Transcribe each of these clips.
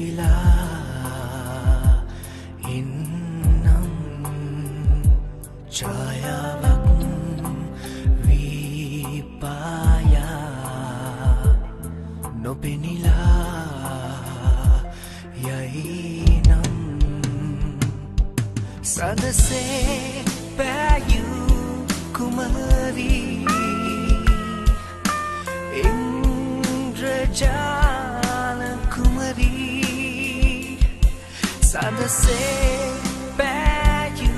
වෙලා ඉන්නම් ඡායාවක් විපායා නොපෙනිලා යයි නම් සදසේ පෑයූ කුමරී इंद्रजाल कुमारी सदसे पैयू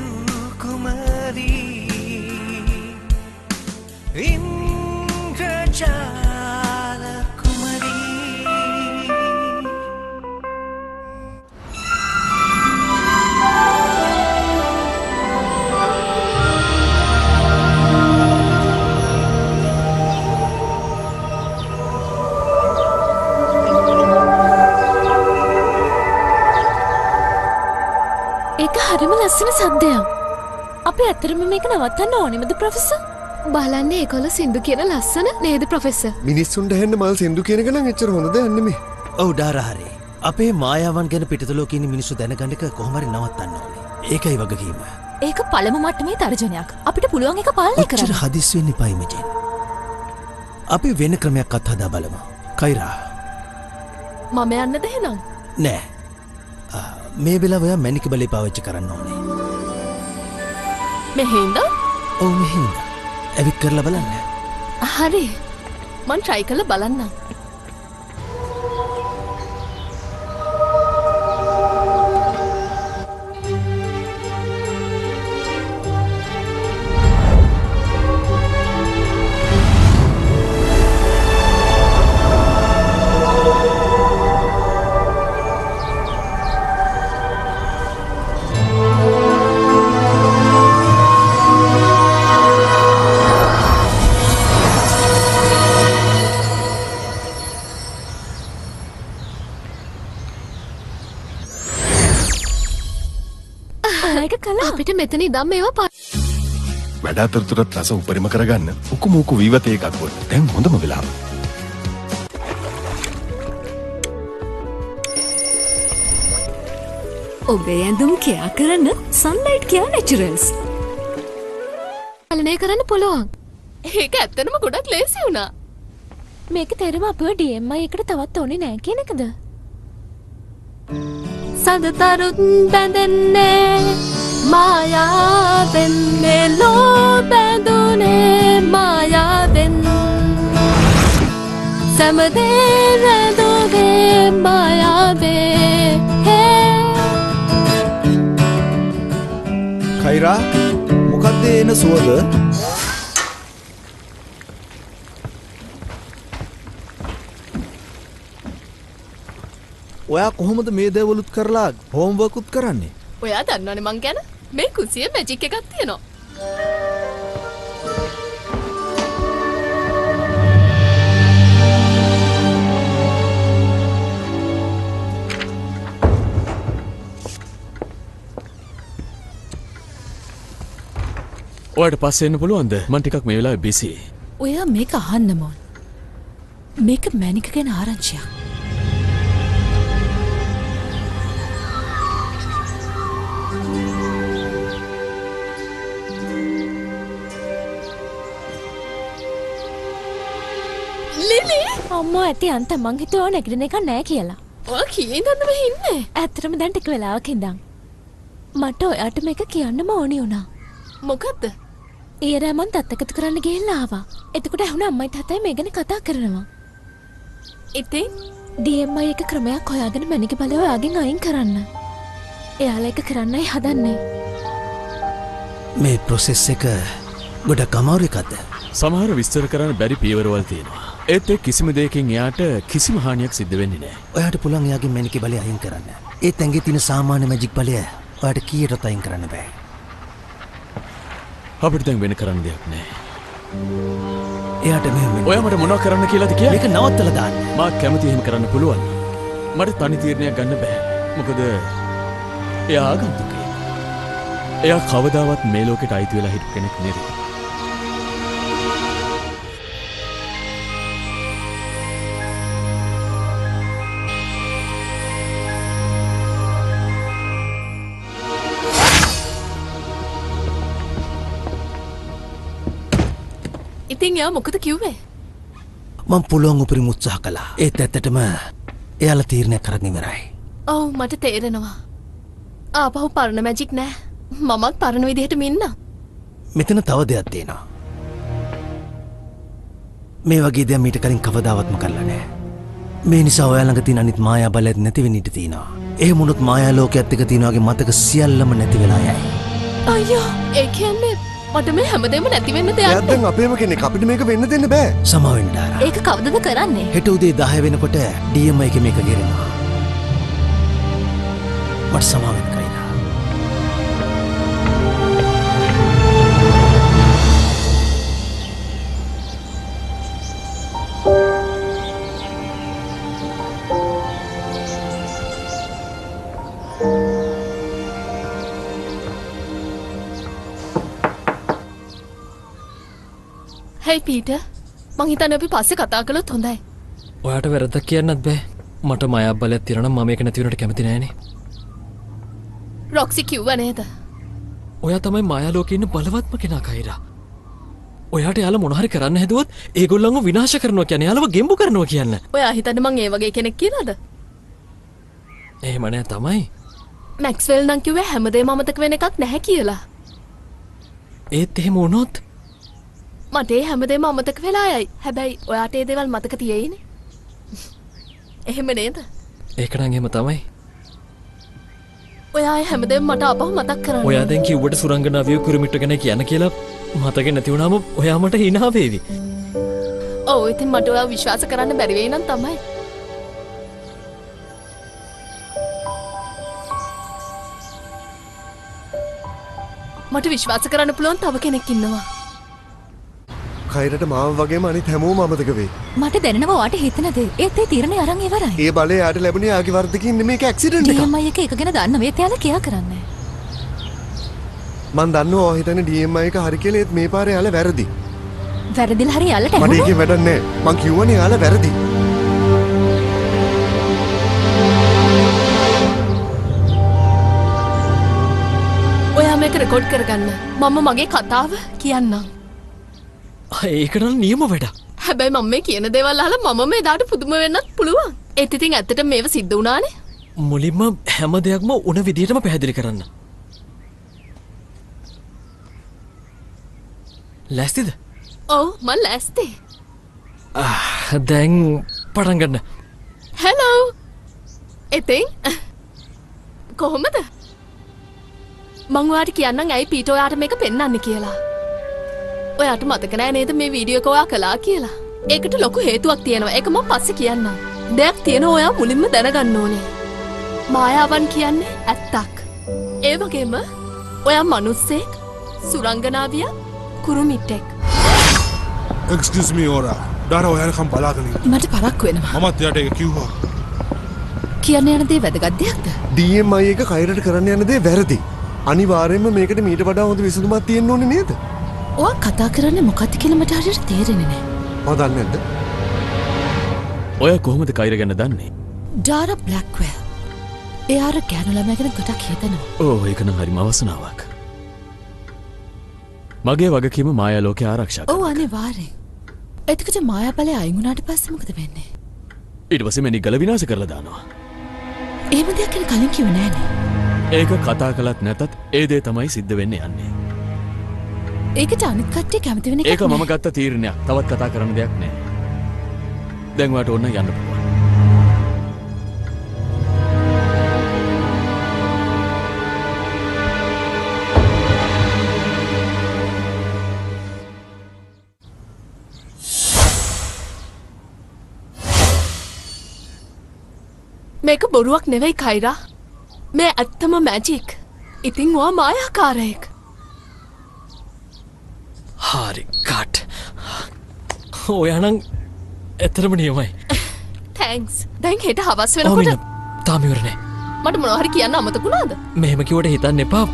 कुमारी इंद्रजाल कुमारी හරිම ලස්සන සද්දයක්. අපි ඇත්තටම මේක නවත්තන්න ඕනෙමද ප්‍රොෆෙසර්? බලන්න ඒගොල්ලෝ සින්දු කියන ලස්සන නේද ප්‍රොෆෙසර්? මිනිස්සුන්ට ඇහෙන්න මල් සින්දු කියන එක නම් එච්චර හොඳ දෙයක් නෙමෙයි. ඔව් ඩාරහරි. අපේ මායාවන් ගැන පිටතලෝකේ ඉන්න මිනිස්සු දැනගන්න එක කොහොම හරි නවත්තන්න ඕනේ. ඒකයි වගකීම. ඒක පළමු මට්ටමේ තර්ජනයක්. අපිට පුළුවන් ඒක පාලනය කරන්න. ඔච්චර හදිස් වෙන්න එපා ඉමේජන්. අපි වෙන ක්‍රමයක් අත්හදා බලමු. කයිරා. මම යන්නද එහෙනම්? නෑ. මේ වෙලාව ඔයා මැනික බලේ පාවිච්චි කරන්න ඕනේ. මෙහෙන්ද? ඔව් මෙහෙන්ද. ඇවිත් කරලා බලන්න. හරි. මං try කරලා බලන්නම්. අපිට මෙතන ඉඳන් මේවා වැඩ අතරතුරත් රස උපරිම කරගන්න උකුමුකු විවතේ එකක් වොත් දැන් හොඳම වෙලාව. ඔබේ ඇඳුම් කෙයා කරන්න සන්ලයිට් කෙයා නැචරල්ස්. පාලනය කරන්න පුළුවන්. ඒක ඇත්තටම ගොඩක් ලේසි වුණා. මේක තේරුම අපව DMI එකට තවත් ඕනේ නෑ කියන එකද? සඳතරුත් බැඳෙන්නේ මායාවෙන් මෙලෝ බැඳුනේ මායාවෙන් සමදේ රැඳුනේ මායාවේ කයිරා මොකක්ද එන සුවඳ? ඔයා කොහොමද මේ දේවලුත් කරලා හෝම්වර්ක් උත් කරන්නේ? ඔයා දන්නවනේ මං ගැන. මේ කුසියේ මැජික් එකක් තියෙනවා. ඔයාට පස්සේ එන්න පුළුවන්ද? මං ටිකක් මේ වෙලාවේ බිසි. ඔයා මේක අහන්න ඕන. මේක මැනික ගැන ආරංචියක්. අම්මා ඇති අන්ත මං හිතුවා නැගිටින එක නෑ කියලා. ඔයා කී ඉඳන්ද මෙහි ඉන්නේ? ඇත්තටම දැන් ටික වෙලාවක් ඉඳන්. මට ඔයාට මේක කියන්නම ඕනි වුණා. මොකද්ද? ඊයර මං තත්ත්වගත කරන්න ගිහිල්ලා ආවා. එතකොට ඇහුණා අම්මයි තාත්තයි මේ ගැන කතා කරනවා. ඉතින් DMI එක ක්‍රමයක් හොයාගෙන මැනික බලය ඔයාගෙන් අයින් කරන්න. එයාලා එක කරන්නයි හදන්නේ. මේ ප්‍රොසෙස් එක ගොඩක් අමාරු එකක්ද? සමහර විස්තර කරන්න බැරි පියවරවල් තියෙනවා. ඒත් ඒ කිසිම දෙයකින් එයාට කිසිම හානියක් සිද්ධ වෙන්නේ නැහැ. ඔයාට පුළුවන් එයාගේ මැනික බලය අයින් කරන්න. ඒත් ඇඟේ තියෙන සාමාන්‍ය මැජික් බලය ඔයාට කීයටත් අයින් කරන්න බෑ. අපිට දැන් වෙන කරන්න දෙයක් නැහැ. එයාට මෙහෙම ඔයා මට මොනව කරන්න කියලාද කියන්නේ? මේක නවත්තලා දාන්න. මා කැමති එහෙම කරන්න පුළුවන්. මට තනි තීරණයක් ගන්න බෑ. මොකද එයා ආගන්තුකයෙක්. එයා කවදාවත් මේ ලෝකෙට අයිති වෙලා හිටපු කෙනෙක් නෙවෙයි. ඉතින් එයා මොකද කිව්වේ? මං පුළුවන් උපරිම උත්සාහ කළා. ඒත් ඇත්තටම එයාලා තීරණය කරන් ඉවරයි. ඔව් මට තේරෙනවා. ආපහු පරණ මැජික් නෑ. මමත් පරණ විදිහටම ඉන්නම්. මෙතන තව දෙයක් තියෙනවා. මේ වගේ දෙයක් මීට කලින් කවදාවත්ම කරලා නෑ. මේ නිසා ඔයා ළඟ තියෙන අනිත් මායා බලයත් නැති වෙන්න ඉඩ තියෙනවා. එහෙම වුණොත් මායා ලෝකයේත් එක තියෙන වගේ මතක සියල්ලම නැති වෙලා යයි. අයියෝ ඒ කියන්නේ මට මේ හැමදේම නැති වෙන්න දෙයක් එයාත් දැන් අපේම කෙනෙක් අපිට මේක වෙන්න දෙන්න බෑ. සමාවෙන්න ඩාරා. ඒක කවදද කරන්නේ? හෙට උදේ 10 වෙනකොට DMI එකේ මේක ගෙරෙනවා. මට සමාවෙන්න කයිලා. Hey Peter, මං හිතන්නේ අපි පස්සේ කතා කළොත් හොඳයි. ඔයාට වැරද්දක් කියන්නත් බෑ. මට මායා බලයක් තියෙනවා නම් මම මේක නැති වෙනට කැමති නෑනේ. රොක්සි කිව්වා නේද? ඔයා තමයි මායා ලෝකේ ඉන්න බලවත්ම කෙනා කයිරා. ඔයාට යාලා මොන හරි කරන්න හැදුවොත් ඒගොල්ලන්ව විනාශ කරනවා කියන්නේ යාලව ගෙම්බු කරනවා කියන්න. ඔයා හිතන්නේ මං ඒ වගේ කෙනෙක් කියලාද? එහෙම නෑ තමයි. මැක්ස්වෙල් නම් කිව්වේ හැමදේම අමතක වෙන එකක් නැහැ කියලා. ඒත් එහෙම වුණොත් මට ඒ හැමදේම අමතක වෙලා යයි. හැබැයි ඔයාට ඒ දේවල් මතක තියෙයිනේ. එහෙම නේද? ඒක නම් එහෙම තමයි. ඔයා ඒ හැමදේම මට ආපහු මතක් කරන්න. ඔයා දැන් කිව්වට සුරංගනාවිය කුරුමිට්ට ගැන කියන කියලා මතක නැති වුණාම ඔයා මට hina වේවි. ඔව් ඉතින් මට ඔයාව විශ්වාස කරන්න බැරි වෙයි නම් තමයි. මට විශ්වාස කරන්න පුළුවන් තව කෙනෙක් ඉන්නවා. කයිරට මාව වගේම අනිත් හැමෝම අමතක වෙයි. මට දැනෙනවා ඔයාට හිතන දේ. ඒත් ඒ තීරණය අරන් ඉවරයි. ඒ බලය යාට ලැබුණේ යාගේ වර්ධකින් නෙමේක ඇක්සිඩන්ට් එකක්. DMI එක ගැන දන්න මේ තැන කියා කරන්නේ. මං දන්නවා ඔය හිතන්නේ DMI එක හරි කියලා ඒත් මේ පාරේ යාලා වැරදි. වැරදිලා හරි යාලට මට ඒකේ වැඩක් නෑ. මං කිව්වනේ යාලා වැරදි. ඔයා මේක රෙකෝඩ් කරගන්න. මම මගේ කතාව කියන්නම්. ඒක නම් නියම වැඩක්. හැබැයි මම මේ කියන දේවල් අහලා මම මේ දාට පුදුම වෙන්නත් පුළුවන්. ඒත් ඉතින් ඇත්තට මේව සිද්ධ වුණානේ. මුලින්ම හැම දෙයක්ම උන විදිහටම පැහැදිලි කරන්න. ලෑස්තිද? ඔව් මම ලෑස්ති. දැන් පටන් ගන්න. හෙලෝ. ඉතින් කොහොමද? මං ඔයාට කියන්නම් ඇයි පීටර් ඔයාට මේක පෙන්වන්නේ කියලා. ඔයාට මතක නෑ නේද මේ වීඩියෝ එක ඔයා කළා කියලා? ඒකට ලොකු හේතුවක් තියෙනවා. ඒක මම පස්සේ කියන්නම්. දෙයක් තියෙනවා ඔයා මුලින්ම දැනගන්න ඕනේ. මායාවන් කියන්නේ ඇත්තක්. ඒ වගේම ඔයා මිනිස්සෙක්, සුරංගනාවිය, කුරුමිට්ටෙක්. Excuse me Ora. ඩාරා ඔයාලකම් බලාගෙන ඉන්න. මට පරක්කු වෙනවා. මමත් එයාට ඒක කිව්වා. කියන්න යන දේ වැදගත් දෙයක්ද? DMI එක කයිරට කරන්න යන දේ වැරදි. අනිවාර්යයෙන්ම මේකට මීට වඩා හොඳ විසඳුමක් තියෙන්න ඕනේ නේද? ඔයා කතා කරන්නේ මොකක්ද කියලා මට හරියට තේරෙන්නේ නෑ. මම දන්නේ නැද්ද? ඔය කොහොමද කයිර ගැන දන්නේ? ඩාරා බ්ලැක්වෙල්. එයාර ගෑනු ළමයා ගැන ගොඩක් හිතනවා. ඕ ඒක නම් හරිම අවසනාවක්. මගේ වගකීම මායා ලෝකේ ආරක්ෂා ඔව් කරන. අනිවාර්යෙන්. එතකොට මායා බලය අයින් වුණාට පස්සේ මොකද වෙන්නේ? ඊට පස්සේ මෙනි ගල විනාශ කරලා දානවා. එහෙම දෙයක් ගැන කලින් කිව්වේ නෑනේ. ඒක කතා කළත් නැතත් ඒ දේ තමයි සිද්ධ වෙන්නේ යන්නේ. ඒකට අනිත් කට්ටිය කැමති වෙන එක ඒක මම ගත්ත තීරණයක්. තවත් කතා කරන්න දෙයක් නෑ. දැන් ඔයාට ඕන යන්න පුළුවන්. මේක බොරුවක් නෙවෙයි කයිරා. මේ ඇත්තම මැජික්. ඉතින් ඔයා මායාකාරයෙක්. හරි කට්. ඔයානම් ඇතරම නියමයි. තැන්ක්ස්. දැන් හෙට හවස් ඔමින වෙනකොට තාම ඉවරනේ. මට මොනවා හරි කියන්න අමතක වුණාද? මෙහෙම කිව්වට හිතන්න එපා.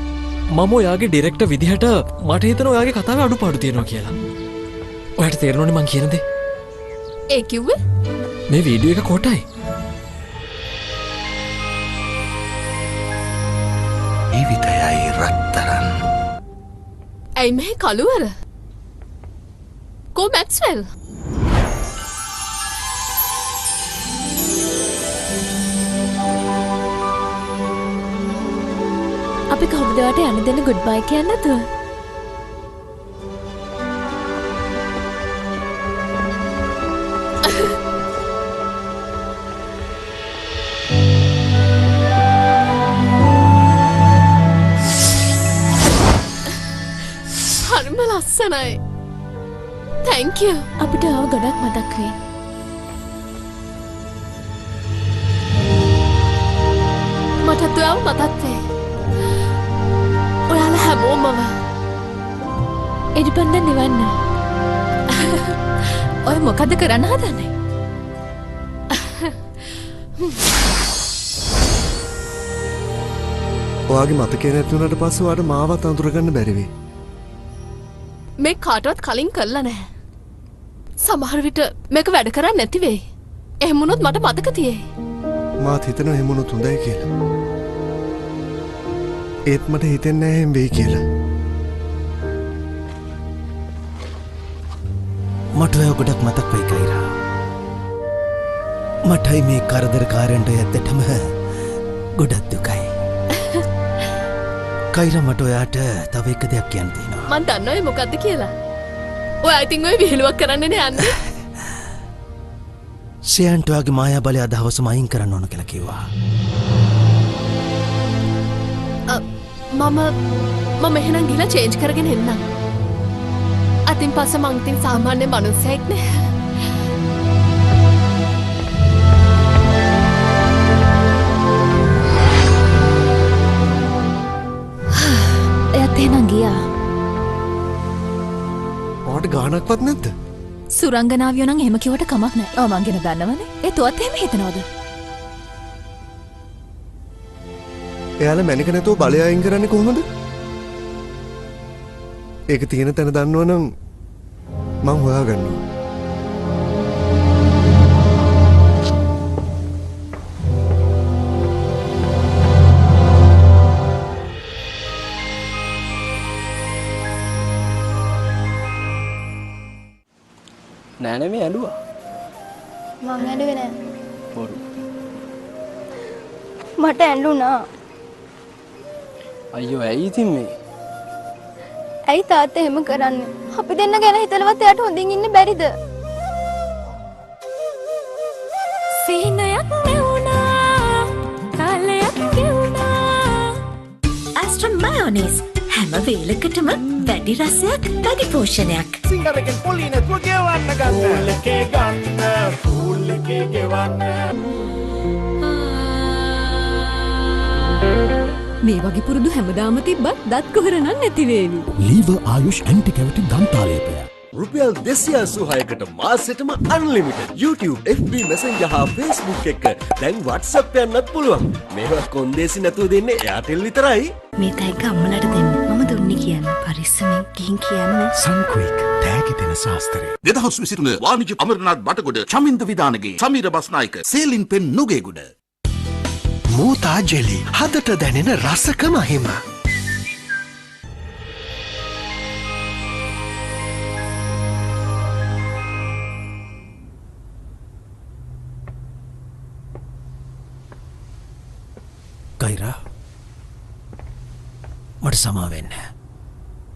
මම ඔයාගේ ඩිරෙක්ටර් විදිහට මට හිතෙනවා ඔයාගේ කතාවේ අඩුපාඩු තියෙනවා කියලා. ඔයාට තේරෙනවනේ මං කියන දේ. ඒ කිව්වේ? මේ වීඩියෝ එක කොටයි. ජීවිතයයි රත්තරන්. ඇයි මේ කළුවර? යකෝ මැක්ස්වෙල්. අපි කොහොමද වට යන්න දෙන්න ගුඩ් බයි කියන්න නැතුව? හරිම ලස්සනයි. Thank you. අපිට ආව ගොඩක් මතක් වෙයි. මටත් ඔයාව මතක් වෙයි. ඔයාලා හැමෝමම ඉරිපන්ද නිවන්න. ඔය මොකද කරන්න හදන්නේ? ඔයාගේ මතකේ නැති වුණාට පස්සේ ඔයාට මාවත් අඳුරගන්න බැරි වෙයි. මේ කාටවත් කලින් කළා නැහැ. සමහර විට මේක වැඩ කරන්නේ නැති වෙයි. එහෙම වුණොත් මට මතක තියෙයි. මාත් හිතනවා එහෙම වුණොත් හොඳයි කියලා. ඒත් මට හිතෙන්නේ නැහැ එහෙම වෙයි කියලා. මට ඔය ගොඩක් මතක් වෙයි කයිරා. මටයි මේ කරදරකාරයන්ට ඇත්තටම ගොඩක් දුකයි. කයිරා මට ඔයාට තව එක දෙයක් කියන්න තියෙනවා. මං දන්නවා මොකද්ද කියලා. ඔයා ඉතින් ඔය විහිළුවක් කරන්නේ නේ යන්නේ. සයන්ට ඔයාගේ මායා බලය අද හවසම අයින් කරන්න ඕන කියලා කිව්වා. මම එහෙනම් ගිහලා චේන්ජ් කරගෙන එන්නම්. අතින් පස්සේ මං ඉතින් සාමාන්‍ය මනුස්සයෙක් නේ. එයාත් එහෙනම් ගියා. ඔයාට ගානක්වත් නැද්ද? සුරංගනාවියෝ නම් එහෙම කිව්වට කමක් නැහැ. ඔව් මං ගැන දන්නවනේ. ඒත් ඔයත් එහෙම හිතනවද? එයාලා මැනික නැතුව බලය අයින් කරන්නේ කොහොමද? ඒක තියෙන තැන දන්නවනම් මං හොයාගන්නවා. නෑ මේ ඇඬුවා. මං ඇඬුවේ නෑ. බොරු. මට ඇඬුණා. අයියෝ ඇයි ඉතින් මේ? ඇයි තාත්තා එහෙම කරන්නේ? අපි දෙන්න ගැන හිතලවත් එයාට හොඳින් ඉන්න බැරිද? සීනයක් නෙවුණා කාලයක් ගෙවුණා. ඇස්ට්‍රම් මයොනීස් හැම වේලකටම වැඩි රසයක් වැඩි පෝෂණයක්. සිංහලෙන් පොලි නැතුව ගෙවන්න ගන්න. ෆූල් එකේ ගන්න. ෆූල් එකේ ගෙවන්න. මේ වගේ පුරුදු හැමදාම තිබ්බත් දත් කොහරනම් නැති වේවි. ලීව ආයුෂ් ඇන්ටි කැවිටි දන්තාලේපය. රුපියල් 286කට මාසෙටම අන්ලිමිටඩ් YouTube FB Messenger හා Facebook එක දැන් WhatsApp යන්නත් පුළුවන්. මේවා කොන්දේසි නැතුව දෙන්නේ Airtel විතරයි. මේ තෑග්ග අම්මලට දෙන්න. මම දුන්නේ කියන්න. පරිස්සමෙන් ගිහින් කියන්න. සන්ක්‍වික් තෑගි දෙන ශාස්ත්‍රය. 2023 වාණිජ්‍ය අමරනාත් බටගොඩ චමින්ද විදානගේ සමීර බස්නායක සේලින් පෙන් නුගේගොඩ. මූතා ජෙලි හදට දැනෙන රසක මහිම. කයිරා මට සමාවෙන්න.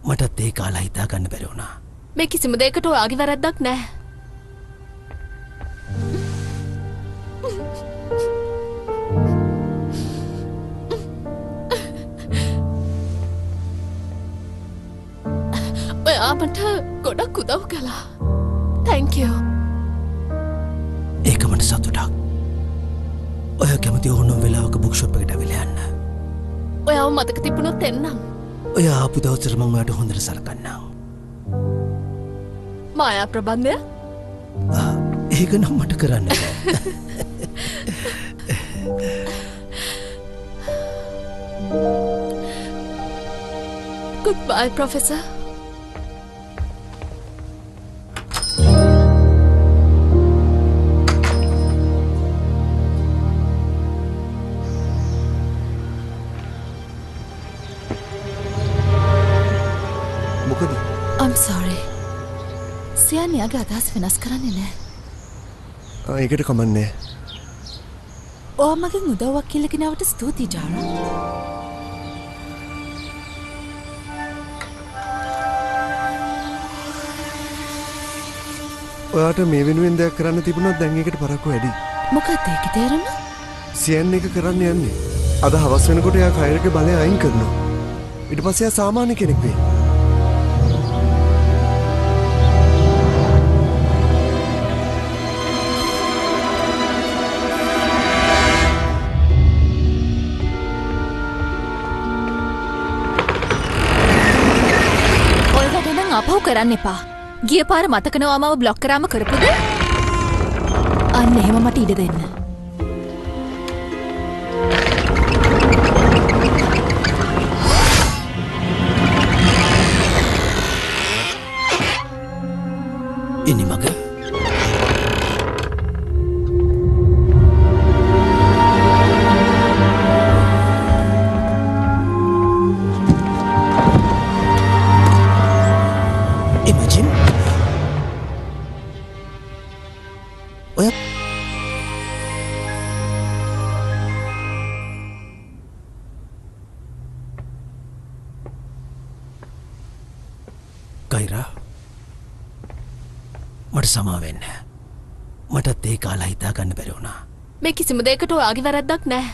මටත් ඒ කාලා හිතා ගන්න බැරි වුණා. මේ කිසිම දෙයකට ඔයාගේ වැරද්දක් නැහැ. ඔයා මට ගොඩක් උදව් කළා. Thank you. ඒක මට සතුටක්. ඔය කැමති ඕනම වෙලාවක බුක් ෂොප් එකට ඇවිල්ලා යන්න. ඔයාව මතක තිබුණොත් එන්නම්. ඔය ආපු දවසට මම ඔයාට හොඳට සලකන්නම්. මායා ප්‍රබන්ධය? ඒක නම් මට කරන්න බෑ. Goodbye, Professor. මොකද? I'm sorry. සියන් යාගේ අදහස් වෙනස් කරන්නේ නැහැ. ඒකට කමන්නේ. ඔයා මගෙන් උදව්වක් කියලා කෙනාවට ස්තුතියි ජාරා. ඔයාට මේ වෙනුවෙන් දෙයක් කරන්න තිබුණොත් දැන් ඒකට පරක්කු වැඩි. මොකක්ද ඒක තේරෙන්න? සියන් එක කරන්න යන්නේ. අද හවස් වෙනකොට එයා කයරගේ බලය අයින් කරනවා. ඊට පස්සේ එයා සාමාන්‍ය කෙනෙක් වෙයි. ඔය වැඩ නම් අපහු කරන්න එපා. ගිය පාර මතක නෝ මාව බ්ලොක් කරාම කරපුද? අන්න එහෙම මට ඉඩ දෙන්න. ඉනි මග Imagine ඔය කයිරා මට සමා වෙන්න. මටත් ඒ කාලා හිතා ගන්න බැරි වුණා. මේ කිසිම දෙයකට ඔයාගේ වැරද්දක් නැහැ.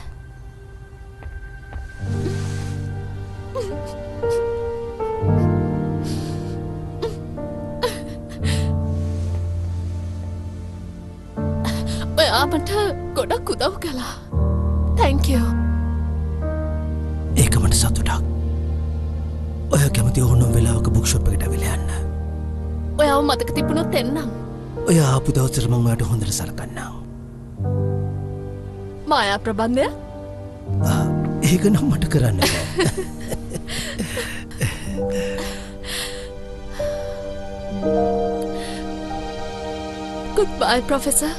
ඔයා මට ගොඩක් උදව් කළා. Thank you. ඒක මට සතුටක්. ඔයා කැමති ඕනම වෙලාවක බුක් ෂොප් එකට ඇවිල්ලා යන්න. ඔයාව මතක තිබුණොත් එන්නම්. ඔයා ආපු දවසට මම ඔයාට හොඳට සලකන්නම්. මායා ප්‍රබන්ධය? ඒක නම් මට කරන්න බෑ. Goodbye, Professor.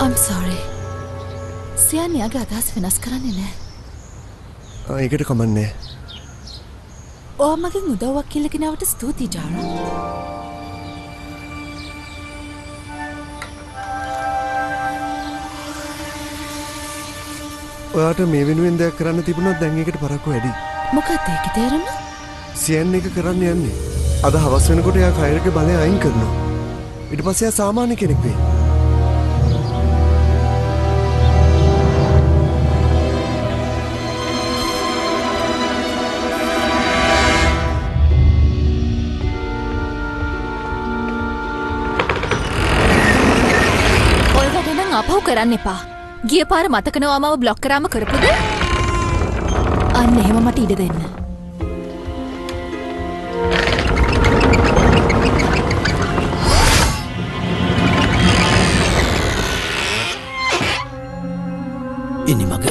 I'm sorry. සියන් යාගේ අදහස් වෙනස් කරන්නේ නැහැ. ඒකට කමන්නේ. ඔයා මගෙන් උදව්වක් කියලා කෙනාවට ස්තුතියි ජාරා. ඔයාට මේ වෙනුවෙන් දෙයක් කරන්න තිබුණොත් දැන් ඒකට පරක්කු වැඩි. මොකක්ද ඒක තේරෙන්න? සියන් එක කරන්න යන්නේ. අද හවස් වෙනකොට එයා කයරගේ බලය අයින් කරනවා. ඊට පස්සේ එයා සාමාන්‍ය කෙනෙක් වෙයි. අපහු කරන්න එපා. ගිය පාර මතක නෝ මාව බ්ලොක් කරාම කරපුද? අන්න එහෙම මට ඉඩ දෙන්න. ඉනි මග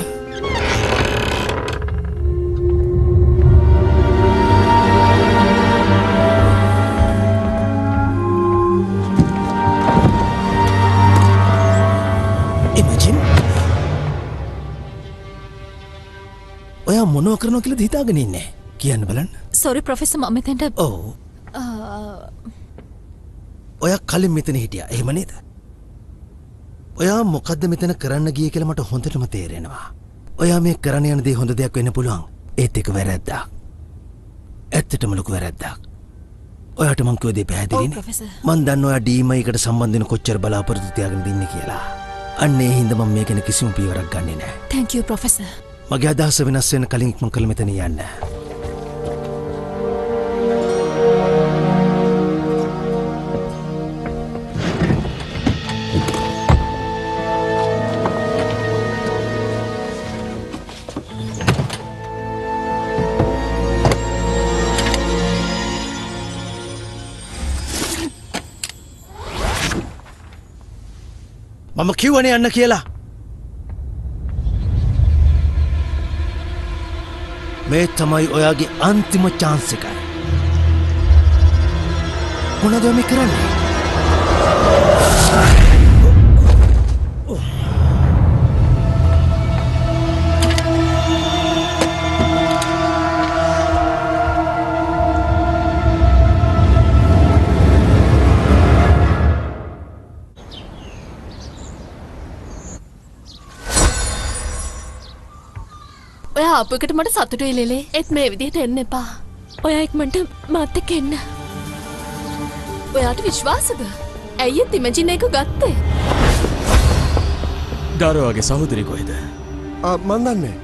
ඔයා මොනව කරනවා කියලා හිතාගෙන ඉන්නේ. කියන්න බලන්න. Sorry Professor මම මෙතෙන්ට ඔව්. ඔයා කලින් මෙතන හිටියා. එහෙම නේද? ඔයා මොකද්ද මෙතන කරන්න ගියේ කියලා මට හොඳටම තේරෙනවා. ඔයා මේ කරන්න යන දේ හොඳ දෙයක් වෙන්න පුළුවන්. ඒත් ඒක වැරද්දක්. ඇත්තටම ලොකු වැරද්දක්. ඔයාට මං කිව්ව දේ පැහැදිලිනේ. මං දන්නවා ඔයා ඩීමයිකට සම්බන්ධ වෙන කොච්චර බලාපොරොත්තු තියාගෙන ඉන්නේ කියලා. අන්න ඒ හින්දා මම මේක ගැන කිසිම පියවරක් ගන්නෙ නෑ. Thank you Professor. මගේ අදහස වෙනස් වෙන කලින් ඉක්මන් කරලා මෙතන යන්න. මම කිව්වනේ යන්න කියලා. මේ තමයි ඔයාගේ අන්තිම chance එක. මොනවද මේ කරන්නේ? ඔයා අපකට මට සතුටුයි ලෙලේ. ඒත් මේ විදිහට එන්න එපා. ඔයා ඉක්මනට මාත් එක්ක එන්න. ඔයාට විශ්වාසද? ඇයි ඒ ඉමේජින් එක ගත්තේ? ඩාරෝගේ සහෝදරි කොහෙද? මන් දන්නේ.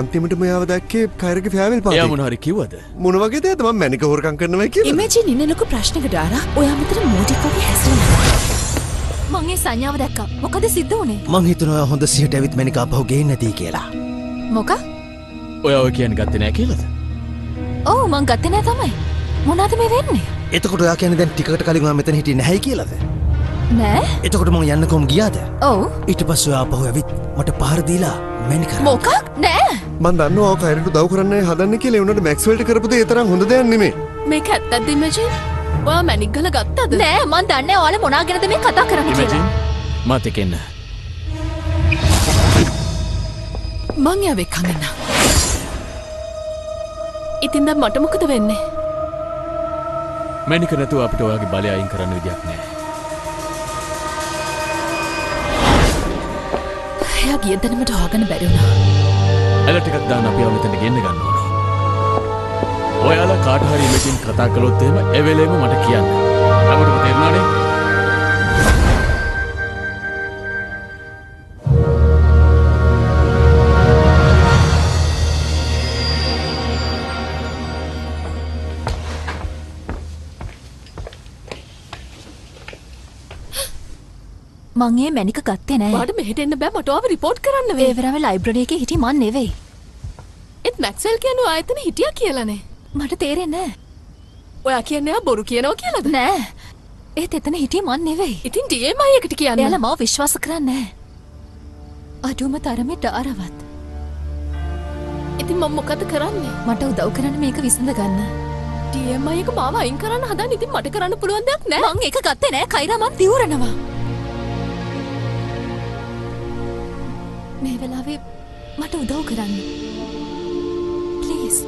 අන්තිමට මෙයාව දැක්කේ කයරගේ ෆෑවෙල් පාටේ. එයා මොන හරි කිව්වද? මොන වගේ දෙයක්ද මම මැනික හොරකම් කරනවා කියලා. ඉමේජින් ඉන්න ලොකු ප්‍රශ්නක ඩාරා. ඔයා මෙතන මෝඩික් වගේ හැසිරෙනවා. මං ඒ සංඥාව දැක්කා. මොකද සිද්ධ වුනේ? මං හිතනවා හොඳ සිහියට ඇවිත් මැනික ආපහු ගේන්න නැති කියලා. මොකක්? ඔයා ඔය කියන්නේ ගත්තේ නැහැ කියලාද? ඔව් මං ගත්තේ නෑ තමයි. මොනවද මේ වෙන්නේ? එතකොට ඔයා කියන්නේ දැන් ටිකකට කලින් මම මෙතන හිටියේ නැහැයි කියලාද? නෑ. එතකොට මං යන්න කොහොම ගියාද? ඔව්. ඊට පස්සේ ඔයා ආපහු ඇවිත් මට පහර දීලා මැනික කරා. මොකක්? නෑ. මන් දන්නවා ඔය කයරට උදව් කරන්න හදන්නේ කියලා. ඒ උනට මැක්ස්වෙල්ට කරපු දේ ඒ තරම් හොඳ දෙයක් නෙමෙයි. මේක ඇත්තද ඉමේජින්? ඔයා මැනික් ගල ගත්තද? නෑ මං දන්නේ ඔයාලා මොනා ගැනද මේ කතා කරන්නේ කියලා. ඉමේජින් මාත් එක්ක එන්න. මං යාව එක්කන් එන්න. ඉතින් දැන් මට මොකද වෙන්නේ? මැනික නැතුව අපිට ඔයාගේ බලය අයින් කරන්න විදියක් නැහැ. එයා ගිය තැනකට හොයාගන්න බැරි වුණා. ඇල ටිකක් දාන්න අපි මෙතනට ගෙන්න ගන්න ඕනේ. ඔයාලා කාට හරි ඉමේජින් කතා කළොත් එහෙම ඒ වෙලේම මට කියන්න. අපිට තේරුණානේ? මං ඒ මැනික ගත්තේ නෑ. ඔයාට මෙහෙට එන්න බෑ මට ඔයාව රිපෝට් කරන්න වෙයි. ඒ වෙලාවේ ලයිබ්‍රරි එකේ හිටියේ මං නෙවෙයි. ඒත් මැක්ස්වෙල් කියන්නේ ඔයා එතන හිටියා කියලානේ. මට තේරෙන්නේ නෑ. ඔයා කියන්නේ ඔයා බොරු කියනවා කියලාද? නෑ. ඒත් එතන හිටියේ මං නෙවෙයි. ඉතින් DMI එකට කියන්න. එයාලා මාව විශ්වාස කරන්නේ නෑ. අඩුම තරමේ ඩාරවත්. ඉතින් මම මොකද කරන්නේ? මට උදව් කරන්න මේක විසඳ ගන්න. DMI එක මාව අයින් කරන්න හදන ඉතින් මට කරන්න පුළුවන් දෙයක් නෑ. මං ඒක ගත්තේ නෑ. කයිරා මං දිවුරනවා. මේ වෙලාවේ මට උදව් කරන්න. ප්ලීස්.